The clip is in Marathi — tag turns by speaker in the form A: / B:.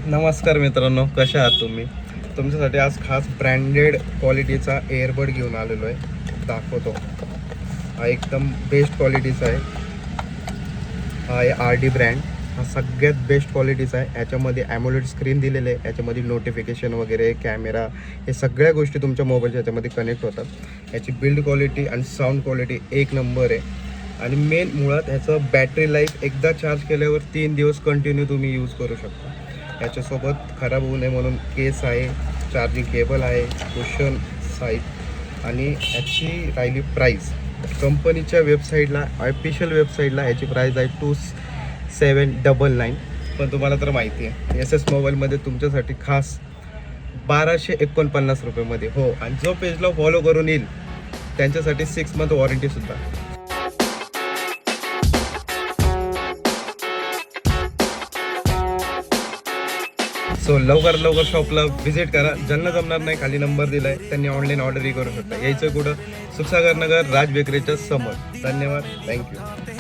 A: नमस्कार मित्रांनो, कशा आहात तुम्ही? तुमच्यासाठी आज खास ब्रँडेड क्वालिटीचा एअरबड घेऊन आलेलो आहे, दाखवतो. हा एकदम बेस्ट क्वालिटीचा आहे. हा आहे RD ब्रँड. हा सगळ्यात बेस्ट क्वालिटीचा आहे. याच्यामध्ये ॲमोलेड स्क्रीन दिलेलं आहे. याच्यामध्ये नोटिफिकेशन वगैरे, कॅमेरा, हे सगळ्या गोष्टी तुमच्या मोबाईलच्या याच्यामध्ये कनेक्ट होतात. याची बिल्ड क्वालिटी आणि साऊंड क्वालिटी एक नंबर आहे. आणि मेन मुळात ह्याचं बॅटरी लाईफ एकदा चार्ज केल्यावर 3 दिवस कंटिन्यू तुम्ही यूज करू शकता. याच्यासोबत खराब होऊ नये म्हणून केस आहे, चार्जिंग केबल आहे, कुशन साईज. आणि याची राहिली प्राईस, कंपनीच्या वेबसाईटला, ऑफिशियल वेबसाईटला ह्याची प्राईस आहे 2799. पण तुम्हाला तर माहिती आहे SS मोबाईलमध्ये तुमच्यासाठी खास 1249 रुपयेमध्ये. हो, आणि जो पेजला फॉलो करून येईल त्यांच्यासाठी 6 मंथ वॉरंटीसुद्धा. सो लवकर शॉपला व्हिजिट करा. ज्यांना जमणार नाही, खाली नंबर दिला आहे, त्यांनी ऑनलाईन ऑर्डरही करू शकता. यायचं कुठं? सुखसागर नगर, राज बेकरीच्या समोर. धन्यवाद, थँक्यू.